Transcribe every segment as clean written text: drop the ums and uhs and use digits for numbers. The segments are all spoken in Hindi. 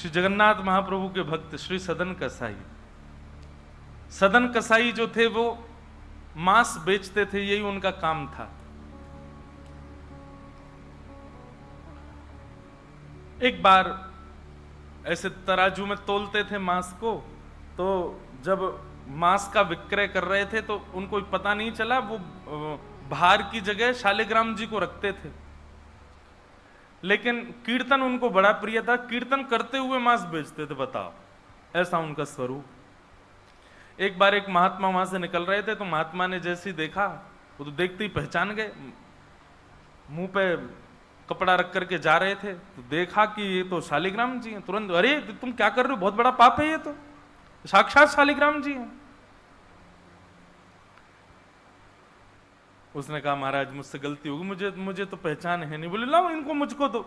श्री जगन्नाथ महाप्रभु के भक्त श्री सदन कसाई, सदन कसाई जो थे वो मांस बेचते थे, यही उनका काम था। एक बार ऐसे तराजू में तोलते थे मांस को, तो जब मांस का विक्रय कर रहे थे तो उनको पता नहीं चला, वो भार की जगह शालिग्राम जी को रखते थे। लेकिन कीर्तन उनको बड़ा प्रिय था, कीर्तन करते हुए मांस बेचते थे। बताओ, ऐसा उनका स्वरूप। एक बार एक महात्मा वहां से निकल रहे थे, तो महात्मा ने जैसे ही देखा, वो तो देखते ही पहचान गए, मुंह पे कपड़ा रख करके जा रहे थे, तो देखा कि ये तो शालिग्राम जी हैं। तुरंत, अरे तुम क्या कर रहे हो, बहुत बड़ा पाप है, ये तो साक्षात शालिग्राम जी हैं। उसने कहा महाराज मुझसे गलती होगी, मुझे तो पहचान है नहीं। बोले लाओ इनको मुझको दो।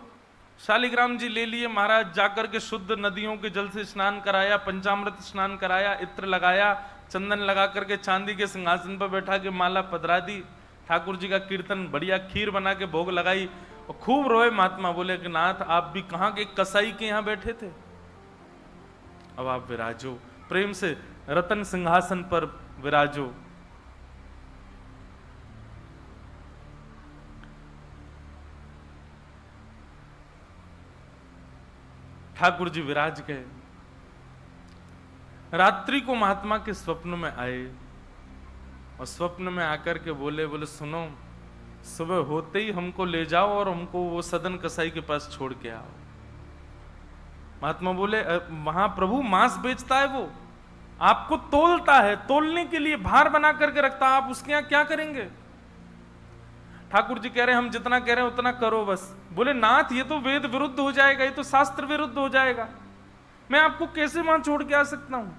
शालिग्राम जी ले लिए महाराज, जाकर के शुद्ध नदियों के जल से स्नान कराया, पंचामृत स्नान कराया, इत्र लगाया, चंदन लगा करके चांदी के सिंहासन पर बैठा के माला पधरा दी, ठाकुर जी का कीर्तन, बढ़िया खीर बना के भोग लगाई और खूब रोए। महात्मा बोले कि नाथ आप भी कहाँ के कसाई के यहाँ बैठे थे, अब आप विराजो, प्रेम से रतन सिंहासन पर विराजो। ठाकुर जी विराज गए। रात्रि को महात्मा के स्वप्न में आए और स्वप्न में आकर के बोले सुनो, सुबह होते ही हमको ले जाओ और हमको वो सदन कसाई के पास छोड़ के आओ। महात्मा बोले वहां प्रभु मांस बेचता है, वो आपको तोलता है, तोलने के लिए भार बना करके रखता है, आप उसके यहां क्या करेंगे? ठाकुर जी कह रहे हैं हम जितना कह रहे हैं उतना करो बस। बोले नाथ ये तो वेद विरुद्ध हो जाएगा, ये तो शास्त्र विरुद्ध हो जाएगा, मैं आपको कैसे वहां छोड़ के आ सकता हूं?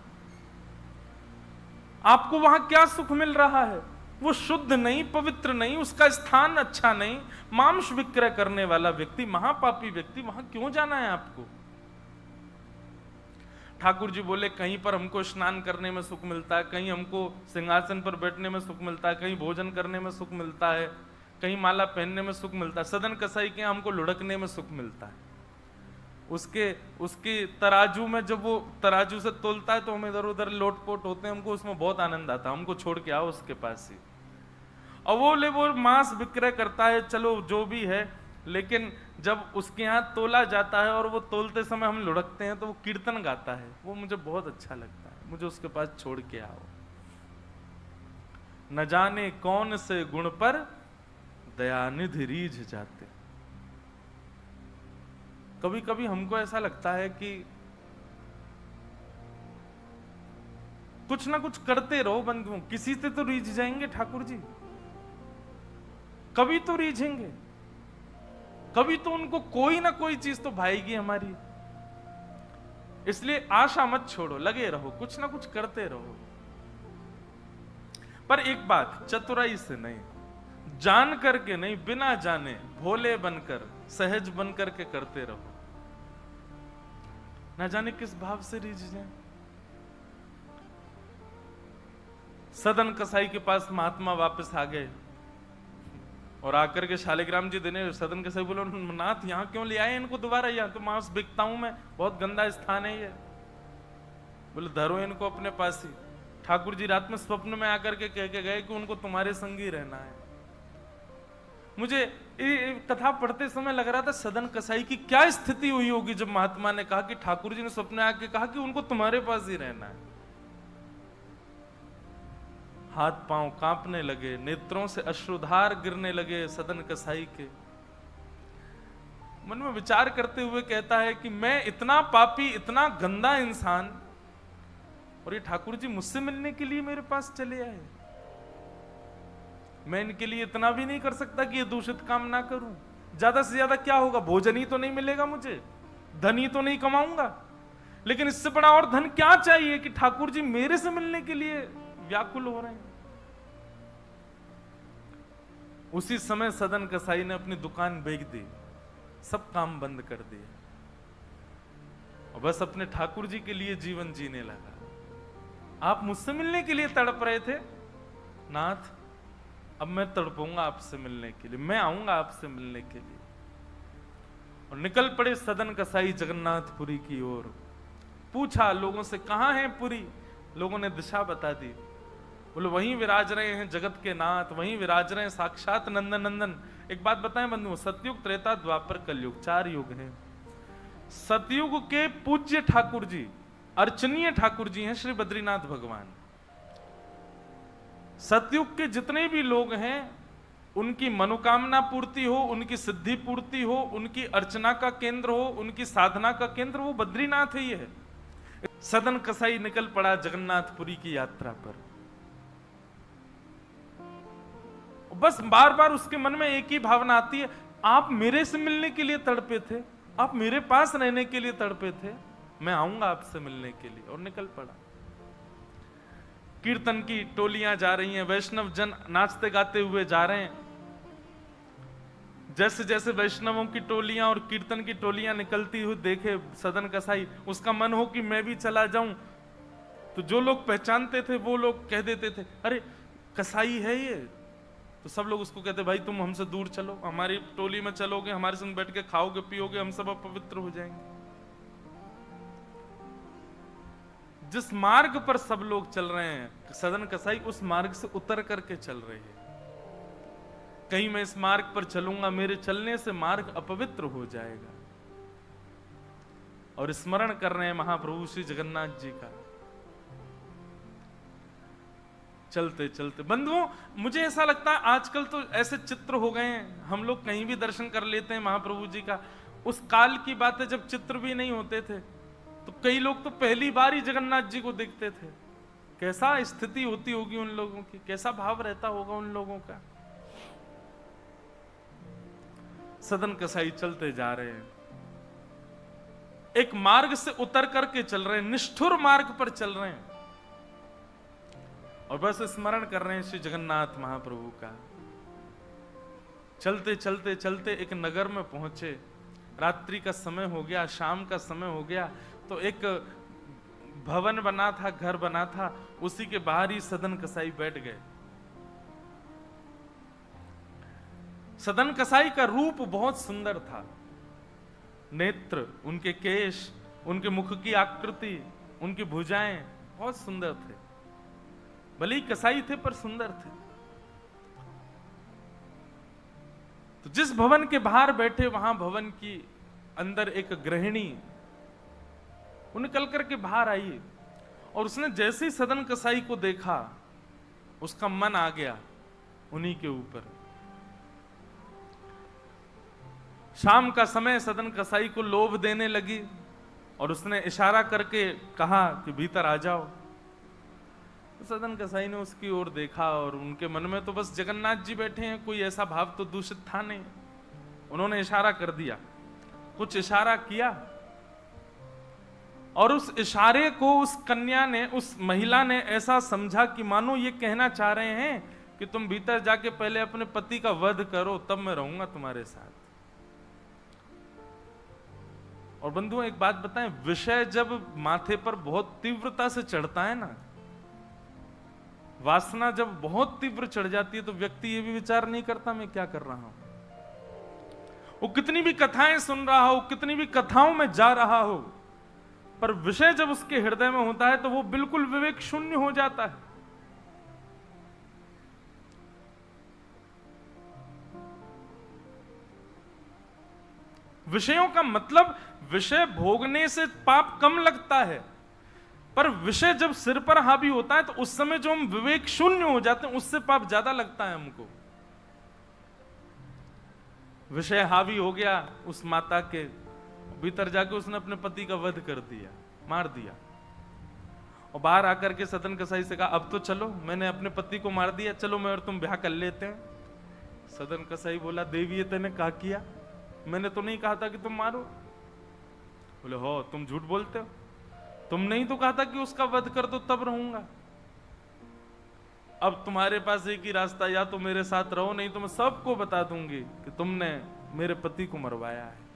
आपको वहां क्या सुख मिल रहा है? वो शुद्ध नहीं, पवित्र नहीं, उसका स्थान अच्छा नहीं, मांस विक्रय करने वाला व्यक्ति, महापापी व्यक्ति, वहां क्यों जाना है आपको? ठाकुर जी बोले कहीं पर हमको स्नान करने में सुख मिलता है, कहीं हमको सिंहासन पर बैठने में सुख मिलता है, कहीं भोजन करने में सुख मिलता है, कहीं माला पहनने में सुख मिलता है, सदन कसाई के हमको लुढ़कने में सुख मिलता है। उसके तराजू में जब वो तराजू से तोलता है तो हम इधर उधर लोटपोट होते हैं, हमको उसमें बहुत आनंद आता है, हमको छोड़ के आओ उसके पास ही। और वो मांस विक्रय करता है, चलो जो भी है, लेकिन जब उसके यहाँ तोला जाता है और वो तोलते समय हम लुढ़कते हैं तो वो कीर्तन गाता है, वो मुझे बहुत अच्छा लगता है, मुझे उसके पास छोड़ के आओ। न जाने कौन से गुण पर दयानिधि रीझ जाते। कभी कभी हमको ऐसा लगता है कि कुछ ना कुछ करते रहो बंधुओं, किसी से तो रीझ जाएंगे ठाकुर जी, कभी तो रीझेंगे, कभी तो उनको कोई ना कोई चीज तो भाएगी हमारी। इसलिए आशा मत छोड़ो, लगे रहो, कुछ ना कुछ करते रहो। पर एक बात, चतुराई से नहीं, जान करके नहीं, बिना जाने भोले बनकर, सहज बनकर के करते रहो, ना जाने किस भाव से रीझ जाए। सदन कसाई के पास महात्मा वापस आ गए और आकर के शालिग्राम जी देने, सदन कसाई बोले नाथ यहां क्यों ले आए इनको दोबारा, यहां तो मांस बिकता हूं मैं, बहुत गंदा स्थान है ये। बोले धरो इनको अपने पास ही। ठाकुर जी रात में स्वप्न में आकर के कह के गए कि उनको तुम्हारे संग ही रहना है। मुझे कथा पढ़ते समय लग रहा था सदन कसाई की क्या स्थिति हुई होगी जब महात्मा ने कहा कि ठाकुर जी ने स्वप्न में आके कहा कि उनको तुम्हारे पास ही रहना है। हाथ पांव कांपने लगे, नेत्रों से अश्रुधार गिरने लगे सदन कसाई के। मन में विचार करते हुए कहता है कि मैं इतना पापी, इतना गंदा इंसान, और ये ठाकुर जी मुझसे मिलने के लिए मेरे पास चले आए। मैं इनके लिए इतना भी नहीं कर सकता कि ये दूषित काम ना करूं। ज्यादा से ज्यादा क्या होगा, भोजन ही तो नहीं मिलेगा मुझे, धन ही तो नहीं कमाऊंगा, लेकिन इससे बड़ा और धन क्या चाहिए कि ठाकुर जी मेरे से मिलने के लिए व्याकुल हो रहे हैं। उसी समय सदन कसाई ने अपनी दुकान बेच दी, सब काम बंद कर दिए और बस अपने ठाकुर जी के लिए जीवन जीने लगा। आप मुझसे मिलने के लिए तड़प रहे थे नाथ, अब मैं तड़पूंगा आपसे मिलने के लिए, मैं आऊंगा आपसे मिलने के लिए। और निकल पड़े सदन कसाई जगन्नाथपुरी की ओर। पूछा लोगों से, कहां है पुरी? लोगों ने दिशा बता दी। बोले वहीं विराज रहे हैं जगत के नाथ, वहीं विराज रहे हैं साक्षात नंदन नंदन। एक बात बताएं बंधुओं, सतयुग, त्रेता, द्वापर, कलयुग, 4 युग हैं। सतयुग के पूज्य ठाकुर जी, अर्चनीय ठाकुर जी हैं श्री बद्रीनाथ भगवान। सतयुग के जितने भी लोग हैं उनकी मनोकामना पूर्ति हो, उनकी सिद्धि पूर्ति हो, उनकी अर्चना का केंद्र हो, उनकी साधना का केंद्र वो बद्रीनाथ ही है। सदन कसाई निकल पड़ा जगन्नाथपुरी की यात्रा पर। बस बार बार उसके मन में एक ही भावना आती है, आप मेरे से मिलने के लिए तड़पे थे, आप मेरे पास रहने के लिए तड़पे थे, मैं आऊंगा आपसे मिलने के लिए। और निकल पड़ा। कीर्तन की टोलियां जा रही हैं, वैष्णव जन नाचते गाते हुए जा रहे हैं। जैसे जैसे वैष्णवों की टोलियां और कीर्तन की टोलियां निकलती हुई देखे सदन कसाई, उसका मन हो कि मैं भी चला जाऊं। तो जो लोग पहचानते थे वो लोग कह देते थे, अरे कसाई है ये। तो सब लोग उसको कहते, भाई तुम हमसे दूर चलो, हमारी टोली में चलोगे, हमारे संग बैठ के खाओगे पियोगे, हम सब अपवित्र हो जाएंगे। जिस मार्ग पर सब लोग चल रहे हैं सदन कसाई उस मार्ग से उतर करके चल रहे हैं। कहीं मैं इस मार्ग पर चलूंगा, मेरे चलने से मार्ग अपवित्र हो जाएगा। और स्मरण कर रहे हैं महाप्रभु श्री जगन्नाथ जी का। चलते चलते बंधुओं, मुझे ऐसा लगता है आजकल तो ऐसे चित्र हो गए हैं, हम लोग कहीं भी दर्शन कर लेते हैं महाप्रभु जी का। उस काल की बात है जब चित्र भी नहीं होते थे, तो कई लोग तो पहली बार ही जगन्नाथ जी को देखते थे। कैसा स्थिति होती होगी उन लोगों की, कैसा भाव रहता होगा उन लोगों का। सदन कसाई चलते जा रहे हैं, एक मार्ग से उतर करके चल रहे हैं, निष्ठुर मार्ग पर चल रहे हैं और बस स्मरण कर रहे हैं श्री जगन्नाथ महाप्रभु का। चलते चलते चलते एक नगर में पहुंचे। रात्रि का समय हो गया, शाम का समय हो गया। तो एक भवन बना था, घर बना था, उसी के बाहर ही सदन कसाई बैठ गए। सदन कसाई का रूप बहुत सुंदर था। नेत्र, उनके केश, उनके मुख की आकृति, उनकी भुजाएं बहुत सुंदर थे। भले ही कसाई थे पर सुंदर थे। तो जिस भवन के बाहर बैठे वहां भवन की अंदर एक गृहिणी वो निकल करके बाहर आई और उसने जैसे ही सदन कसाई को देखा उसका मन आ गया उन्हीं के ऊपर। शाम का समय, सदन कसाई को लोभ देने लगी और उसने इशारा करके कहा कि भीतर आ जाओ। तो सदन कसाई ने उसकी ओर देखा और उनके मन में तो बस जगन्नाथ जी बैठे हैं, कोई ऐसा भाव तो दूषित था नहीं। उन्होंने इशारा कर दिया, कुछ इशारा किया और उस इशारे को उस कन्या ने, उस महिला ने ऐसा समझा कि मानो ये कहना चाह रहे हैं कि तुम भीतर जाके पहले अपने पति का वध करो, तब मैं रहूंगा तुम्हारे साथ। और बंधुओं एक बात बताएं, विषय जब माथे पर बहुत तीव्रता से चढ़ता है ना, वासना जब बहुत तीव्र चढ़ जाती है, तो व्यक्ति ये भी विचार नहीं करता मैं क्या कर रहा हूं। वो कितनी भी कथाएं सुन रहा हो, कितनी भी कथाओं में जा रहा हो, पर विषय जब उसके हृदय में होता है तो वो बिल्कुल विवेक शून्य हो जाता है। विषयों का मतलब, विषय भोगने से पाप कम लगता है, पर विषय जब सिर पर हावी होता है तो उस समय जो हम विवेक शून्य हो जाते हैं उससे पाप ज्यादा लगता है हमको। विषय हावी हो गया उस माता के, भीतर जाके उसने अपने पति का वध कर दिया, मार दिया। और बाहर आकर के सदन कसाई से कहा, अब तो चलो, मैंने अपने पति को मार दिया, चलो मैं और तुम ब्याह कर लेते हैं। सदन कसाई बोला, देवी ये तेने क्या किया? मैंने तो नहीं कहा था कि तुम मारो। बोले, हो तुम झूठ बोलते हो, तुम नहीं तो कहा था कि उसका वध कर दो तब रहूंगा। अब तुम्हारे पास एक ही रास्ता, या तो मेरे साथ रहो, नहीं तो मैं सबको बता दूंगी कि तुमने मेरे पति को मरवाया है।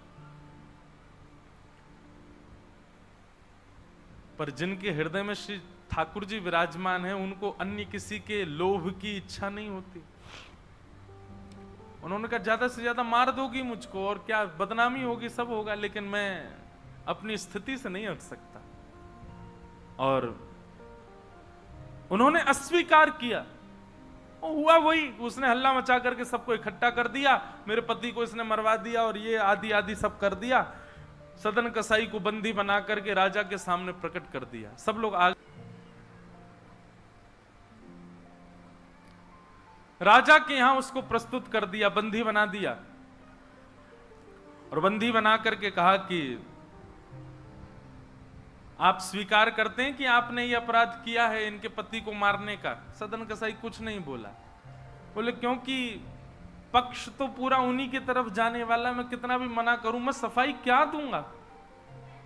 पर जिनके हृदय में श्री ठाकुर जी विराजमान है, उनको अन्य किसी के लोभ की इच्छा नहीं होती। उन्होंने कहा ज्यादा से ज्यादा मार दोगी मुझको और क्या बदनामी होगी, सब होगा, लेकिन मैं अपनी स्थिति से नहीं हट सकता। और उन्होंने अस्वीकार किया। हुआ वही, उसने हल्ला मचा करके सबको इकट्ठा कर दिया, मेरे पति को इसने मरवा दिया और ये आदि आदि सब कर दिया। सदन कसाई को बंदी बना करके राजा के सामने प्रकट कर दिया। सब लोग आ राजा के यहां उसको प्रस्तुत कर दिया, बंदी बना दिया। और बंदी बना करके कहा कि आप स्वीकार करते हैं कि आपने ये अपराध किया है इनके पति को मारने का? सदन कसाई कुछ नहीं बोला। बोले क्योंकि पक्ष तो पूरा उन्हीं की तरफ जाने वाला, मैं कितना भी मना करूं, मैं सफाई क्या दूंगा,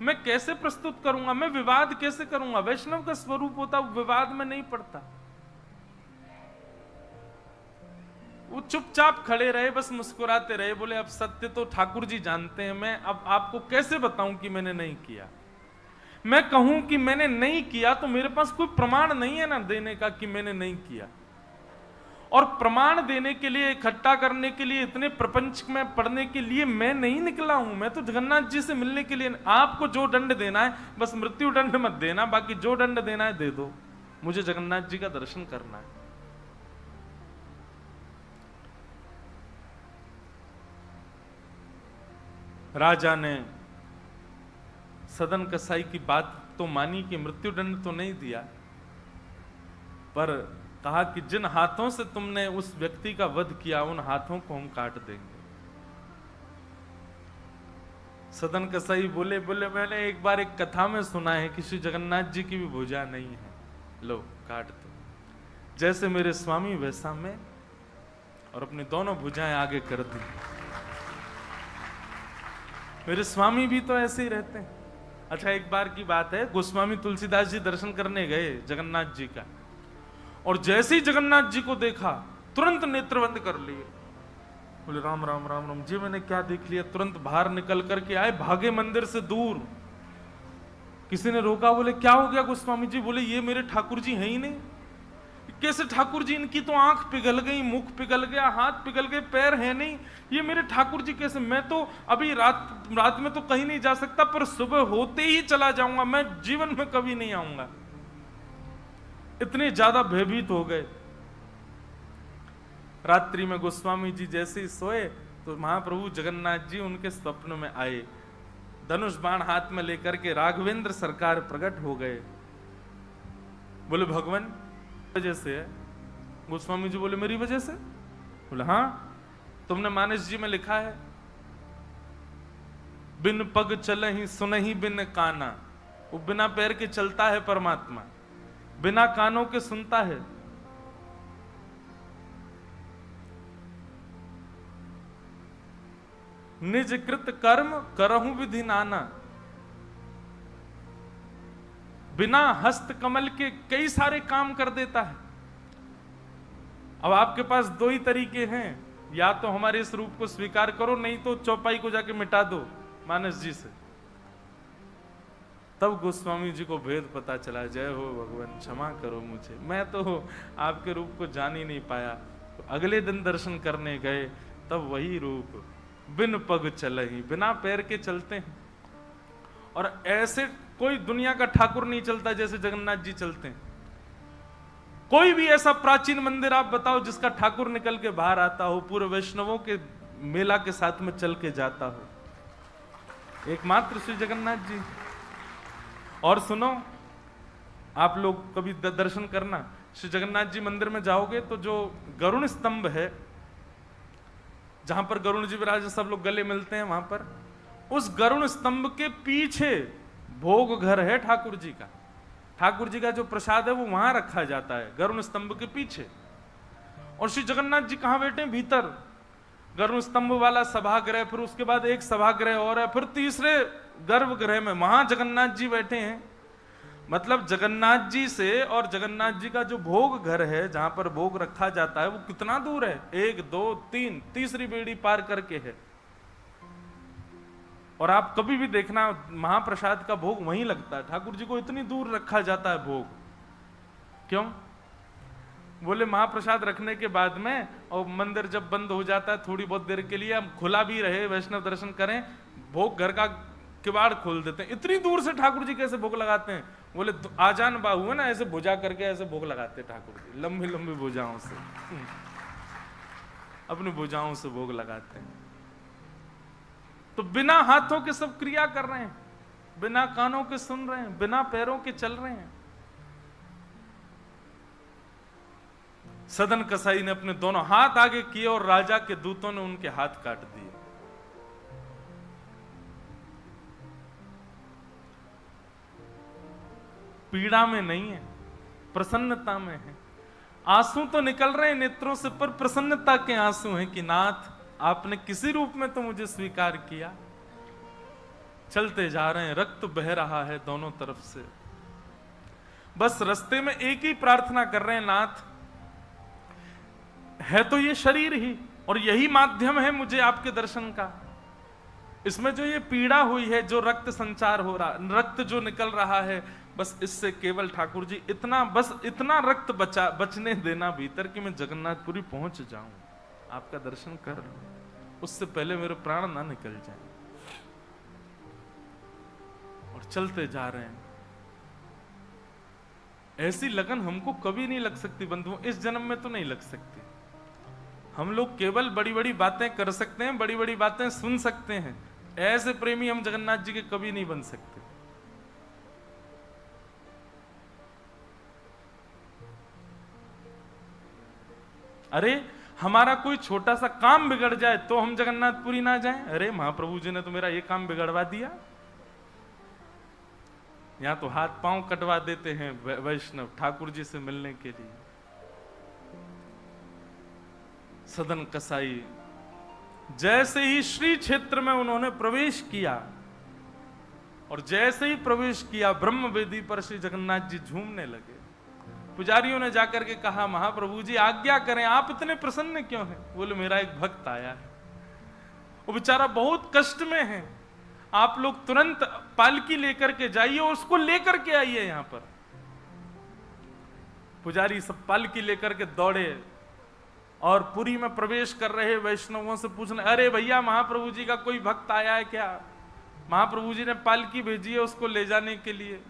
मैं कैसे प्रस्तुत करूंगा, मैं विवाद कैसे करूंगा? वैष्णव का स्वरूप होता विवाद में नहीं पड़ता। वो चुपचाप खड़े रहे, बस मुस्कुराते रहे। बोले अब सत्य तो ठाकुर जी जानते हैं, मैं अब आपको कैसे बताऊं कि मैंने नहीं किया। मैं कहूं कि मैंने नहीं किया तो मेरे पास कोई प्रमाण नहीं है ना देने का कि मैंने नहीं किया। और प्रमाण देने के लिए, इकट्ठा करने के लिए, इतने प्रपंच में पढ़ने के लिए मैं नहीं निकला हूं। मैं तो जगन्नाथ जी से मिलने के लिए, आपको जो दंड देना है बस मृत्यु दंड मत देना, बाकी जो दंड देना है दे दो, मुझे जगन्नाथ जी का दर्शन करना है। राजा ने सदन कसाई की बात तो मानी कि मृत्युदंड तो नहीं दिया, पर कहा कि जिन हाथों से तुमने उस व्यक्ति का वध किया उन हाथों को हम काट देंगे। सदन कसाई बोले मैंने एक बार एक कथा में सुना है कि श्री जगन्नाथ जी की भी भुजा नहीं है, लो काट दो। जैसे मेरे स्वामी वैसा मैं, और अपनी दोनों भुजाएं आगे कर दी। मेरे स्वामी भी तो ऐसे ही रहते हैं। अच्छा, एक बार की बात है, गोस्वामी तुलसीदास जी दर्शन करने गए जगन्नाथ जी का, और जैसे ही जगन्नाथ जी को देखा तुरंत नेत्र बंद कर लिए। बोले राम राम राम राम जी, मैंने क्या देख लिया? तुरंत बाहर निकल करके आए, भागे मंदिर से दूर। किसी ने रोका, बोले क्या हो गया गोस्वामी जी? बोले ये मेरे ठाकुर जी हैं ही नहीं। कैसे ठाकुर जी? इनकी तो आंख पिघल गई, मुख पिघल गया, हाथ पिघल गए, पैर है नहीं, ये मेरे ठाकुर जी कैसे? मैं तो अभी रात में तो कहीं नहीं जा सकता, पर सुबह होते ही चला जाऊंगा, मैं जीवन में कभी नहीं आऊंगा। इतने ज्यादा भयभीत हो गए। रात्रि में गोस्वामी जी जैसे ही सोए तो महाप्रभु जगन्नाथ जी उनके स्वप्न में आए, धनुष बाण हाथ में लेकर के राघवेंद्र सरकार प्रकट हो गए। बोले भगवान वजह से है? गोस्वामी जी बोले मेरी वजह से? बोले हाँ, तुमने मानस जी में लिखा है बिन पग चलहि सुनहि बिन काना। वो बिना पैर के चलता है परमात्मा, बिना कानों के सुनता है। निज कृत कर्म करहु विधि नाना। बिना हस्त कमल के कई सारे काम कर देता है। अब आपके पास दो ही तरीके हैं, या तो हमारे इस रूप को स्वीकार करो, नहीं तो चौपाई को जाके मिटा दो मानस जी से। तब गोस्वामी जी को भेद पता चला। जय हो भगवान, क्षमा करो मुझे, मैं तो आपके रूप को जान ही नहीं पाया। तो अगले दिन दर्शन करने गए, तब वही रूप, बिन पग चलहि, बिना पैर के चलते हैं। और ऐसे कोई दुनिया का ठाकुर नहीं चलता जैसे जगन्नाथ जी चलते हैं। कोई भी ऐसा प्राचीन मंदिर आप बताओ जिसका ठाकुर निकल के बाहर आता हो, पूरे वैष्णवों के मेला के साथ में चल के जाता हो, एकमात्र श्री जगन्नाथ जी। और सुनो, आप लोग कभी दर्शन करना, श्री जगन्नाथ जी मंदिर में जाओगे तो जो गरुण स्तंभ है, जहां पर गरुण जी विराज, सब लोग गले मिलते हैं, वहां पर उस गरुण स्तंभ के पीछे भोग घर है ठाकुर जी का। ठाकुर जी का जो प्रसाद है वो वहां रखा जाता है, गरुण स्तंभ के पीछे। और श्री जगन्नाथ जी कहां बैठे हैं? भीतर गरुण स्तंभ वाला सभागृह, फिर उसके बाद एक सभागृह और है, फिर तीसरे गर्भगृह में वहां जगन्नाथ जी बैठे हैं। मतलब जगन्नाथ जी से और जगन्नाथ जी का जो भोग घर है, जहां पर भोग रखा जाता है, वो कितना दूर है? 1 2 3 तीसरी बेड़ी पार करके है। और आप कभी भी देखना, महाप्रसाद का भोग वहीं लगता है। ठाकुर जी को इतनी दूर रखा जाता है भोग, क्यों? बोले महाप्रसाद रखने के बाद में और मंदिर जब बंद हो जाता है थोड़ी बहुत देर के लिए, हम खुला भी रहे वैष्णव दर्शन करें, भोग घर का किवाड़ खोल देते हैं। इतनी दूर से ठाकुर जी कैसे भोग लगाते हैं? बोले आजान बाहु है ना, ऐसे भुजा करके ऐसे भोग लगाते ठाकुर जी, लंबी लंबी भुजाओं से, अपनी भुजाओं से भोग लगाते हैं। तो बिना हाथों के सब क्रिया कर रहे हैं, बिना कानों के सुन रहे हैं, बिना पैरों के चल रहे हैं। सदन कसाई ने अपने दोनों हाथ आगे किए और राजा के दूतों ने उनके हाथ काट दिए। पीड़ा में नहीं है, प्रसन्नता में है। आंसू तो निकल रहे हैं नेत्रों से, पर प्रसन्नता के आंसू हैं कि नाथ आपने किसी रूप में तो मुझे स्वीकार किया। चलते जा रहे हैं, रक्त बह रहा है दोनों तरफ से। बस रास्ते में एक ही प्रार्थना कर रहे हैं, नाथ है तो ये शरीर ही, और यही माध्यम है मुझे आपके दर्शन का। इसमें जो ये पीड़ा हुई है, जो रक्त संचार हो रहा, रक्त जो निकल रहा है, बस इससे केवल ठाकुर जी इतना रक्त बचने देना भीतर कि मैं जगन्नाथपुरी पहुंच जाऊं, आपका दर्शन कर लूं, उससे पहले मेरे प्राण ना निकल जाए। और चलते जा रहे हैं। ऐसी लगन हमको कभी नहीं लग सकती बंधुओं, इस जन्म में तो नहीं लग सकती। हम लोग केवल बड़ी बड़ी बातें कर सकते हैं, बड़ी बड़ी बातें सुन सकते हैं, ऐसे प्रेमी हम जगन्नाथ जी के कभी नहीं बन सकते। अरे हमारा कोई छोटा सा काम बिगड़ जाए तो हम जगन्नाथपुरी ना जाएं? अरे महाप्रभु जी ने तो मेरा ये काम बिगड़वा दिया। यहां तो हाथ पांव कटवा देते हैं वैष्णव ठाकुर जी से मिलने के लिए। सदन कसाई जैसे ही श्री क्षेत्र में उन्होंने प्रवेश किया, और जैसे ही प्रवेश किया ब्रह्म वेदी पर श्री जगन्नाथ जी झूमने लगे। पुजारियों ने जाकर के कहा, महाप्रभु जी आज्ञा करें, आप इतने प्रसन्न क्यों हैं? बोले मेरा एक भक्त आया है, वो बेचारा बहुत कष्ट में है, आप लोग तुरंत पालकी लेकर के जाइए और उसको लेकर के आइए यहां पर। पुजारी सब पालकी लेकर के दौड़े और पुरी में प्रवेश कर रहे वैष्णवों से पूछने, अरे भैया महाप्रभु जी का कोई भक्त आया है क्या? महाप्रभु जी ने पालकी भेजी है उसको ले जाने के लिए।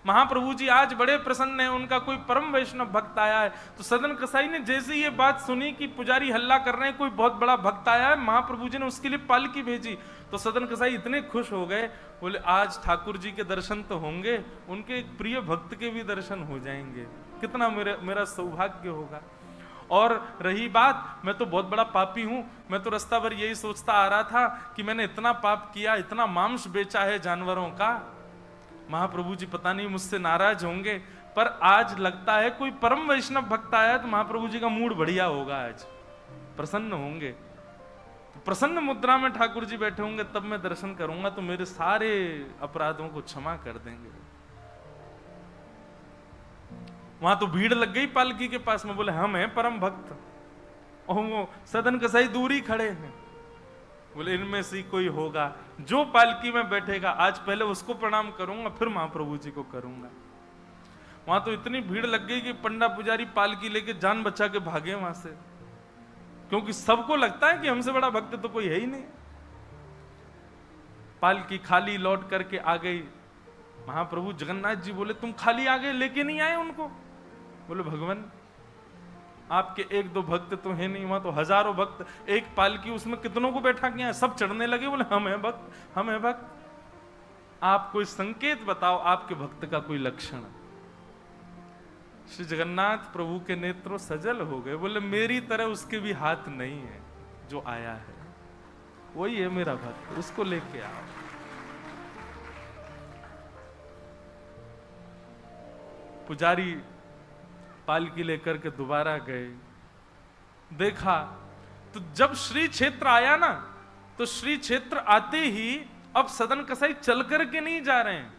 महाप्रभु जी आज बड़े प्रसन्न हैं, उनका कोई परम वैष्णव भक्त आया है। तो सदन कसाई ने जैसे ये बात सुनी कि पुजारी हल्ला कर रहे हैं, कोई बहुत बड़ा भक्त आया है, महाप्रभु जी ने उसके लिए पालकी भेजी, तो सदन कसाई इतने खुश हो गए, बोले आज ठाकुर जी के दर्शन तो होंगे, उनके एक प्रिय भक्त के भी दर्शन हो जाएंगे, कितना मेरा सौभाग्य होगा। और रही बात, मैं तो बहुत बड़ा पापी हूं, मैं तो रास्ता भर यही सोचता आ रहा था कि मैंने इतना पाप किया, इतना मांस बेचा है जानवरों का, महाप्रभु जी पता नहीं मुझसे नाराज होंगे, पर आज लगता है कोई परम वैष्णव भक्त आया तो महाप्रभु जी का मूड बढ़िया होगा, आज प्रसन्न होंगे। तो प्रसन्न मुद्रा में ठाकुर जी बैठे होंगे, तब मैं दर्शन करूंगा तो मेरे सारे अपराधों को क्षमा कर देंगे। वहां तो भीड़ लग गई पालकी के पास में, बोले हम हैं परम भक्त, और वो सदन कसाई दूरी खड़े हैं। बोले इनमें से कोई होगा जो पालकी में बैठेगा, आज पहले उसको प्रणाम करूंगा फिर महाप्रभु जी को करूंगा। वहां तो इतनी भीड़ लग गई कि पंडा पुजारी पालकी लेके जान बचा के भागे वहां से, क्योंकि सबको लगता है कि हमसे बड़ा भक्त तो कोई है ही नहीं। पालकी खाली लौट करके आ गई। महाप्रभु जगन्नाथ जी बोले तुम खाली आ गए, लेके नहीं आए उनको? बोले भगवान आपके एक दो भक्त तो है नहीं, वहां तो हजारों भक्त, एक पालकी उसमें कितनों को बैठा के हैं, सब चढ़ने लगे। बोले हम हैं भक्त, हम हैं भक्त, आप कोई संकेत बताओ, आपके भक्त का कोई लक्षण। श्री जगन्नाथ प्रभु के नेत्रों सजल हो गए, बोले मेरी तरह उसके भी हाथ नहीं है, जो आया है वही है मेरा भक्त, उसको लेके आओ। पुजारी पालकी लेकर के दोबारा गए, देखा तो जब श्री क्षेत्र आया ना, तो श्री क्षेत्र आते ही अब सदन कसाई चल करके नहीं जा रहे हैं,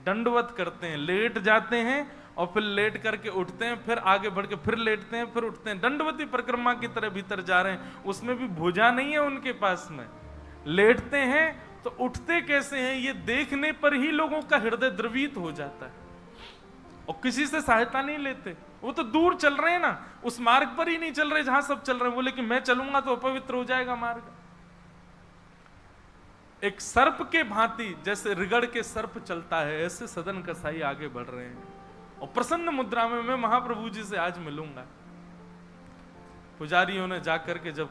दंडवत करते हैं, लेट जाते हैं और फिर लेट करके उठते हैं, फिर आगे बढ़ के फिर लेटते हैं, फिर उठते हैं, दंडवती परिक्रमा की तरह भीतर जा रहे हैं। उसमें भी भुजा नहीं है उनके पास में, लेटते हैं तो उठते कैसे हैं, ये देखने पर ही लोगों का हृदय द्रवित हो जाता है। और किसी से सहायता नहीं लेते। वो तो दूर चल रहे हैं ना, उस मार्ग पर ही नहीं चल रहे जहां सब चल रहे हैं। बोले कि मैं चलूंगा तो अपवित्र हो जाएगा मार्ग। एक सर्प के भांति जैसे रिगड़ के सर्प चलता है, ऐसे सदन कसाई आगे बढ़ रहे हैं। और प्रसन्न मुद्रा में मैं महाप्रभु जी से आज मिलूंगा। पुजारियों ने जाकर के जब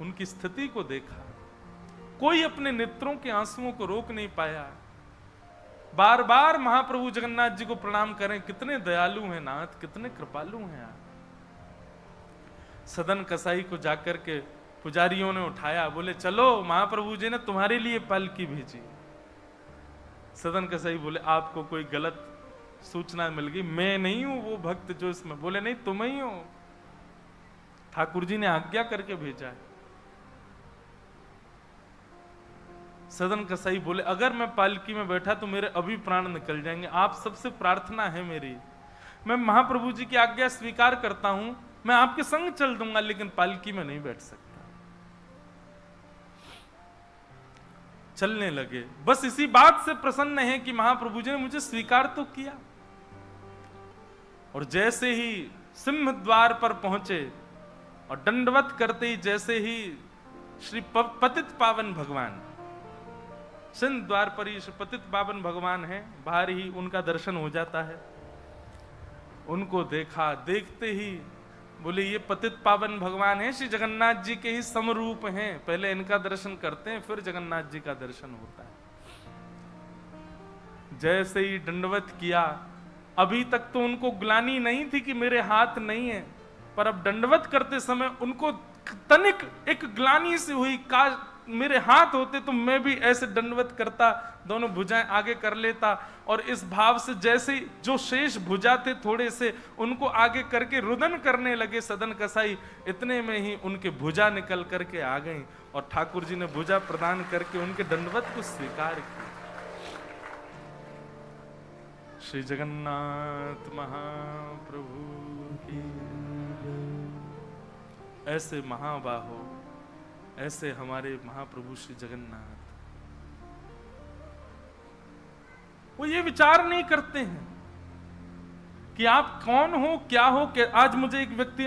उनकी स्थिति को देखा, कोई अपने नेत्रों के आंसुओं को रोक नहीं पाया। बार बार महाप्रभु जगन्नाथ जी को प्रणाम करें, कितने दयालु हैं नाथ, कितने कृपालु हैं आप। सदन कसाई को जाकर के पुजारियों ने उठाया, बोले चलो महाप्रभु जी ने तुम्हारे लिए पालकी भेजी। सदन कसाई बोले आपको कोई गलत सूचना मिल गई, मैं नहीं हूं वो भक्त जो इसमें। बोले नहीं तुम ही हो, ठाकुर जी ने आज्ञा करके भेजा है। सदन कसाई बोले अगर मैं पालकी में बैठा तो मेरे अभी प्राण निकल जाएंगे। आप सबसे प्रार्थना है मेरी, मैं महाप्रभु जी की आज्ञा स्वीकार करता हूं, मैं आपके संग चल दूंगा, लेकिन पालकी में नहीं बैठ सकता। चलने लगे। बस इसी बात से प्रसन्न है कि महाप्रभु जी ने मुझे स्वीकार तो किया। और जैसे ही सिंह द्वार पर पहुंचे और दंडवत करते ही जैसे ही श्री पतित पावन भगवान, सिंह द्वार पर ही श्री पतित पावन भगवान है, बाहर ही उनका दर्शन हो जाता है। उनको देखा, देखते ही बोले ये पतित पावन भगवान है, श्री जगन्नाथ जी के ही समरूप हैं। पहले इनका दर्शन करते हैं, फिर जगन्नाथ जी का दर्शन होता है। जैसे ही दंडवत किया, अभी तक तो उनको ग्लानि नहीं थी कि मेरे हाथ नहीं है, पर अब दंडवत करते समय उनको तनिक एक ग्लानि सी हुई, काश मेरे हाथ होते तो मैं भी ऐसे दंडवत करता, दोनों भुजाएं आगे कर लेता। और इस भाव से जैसे जो शेष भुजा थे थोड़े से, उनको आगे करके रुदन करने लगे सदन कसाई। इतने में ही उनके भुजा निकल करके आ गई और ठाकुर जी ने भुजा प्रदान करके उनके दंडवत को स्वीकार किया। श्री जगन्नाथ महाप्रभु की। ऐसे महाबाहो, ऐसे हमारे महाप्रभु श्री जगन्नाथ, वो ये विचार नहीं करते हैं कि आप कौन हो, क्या हो। आज मुझे एक व्यक्ति ने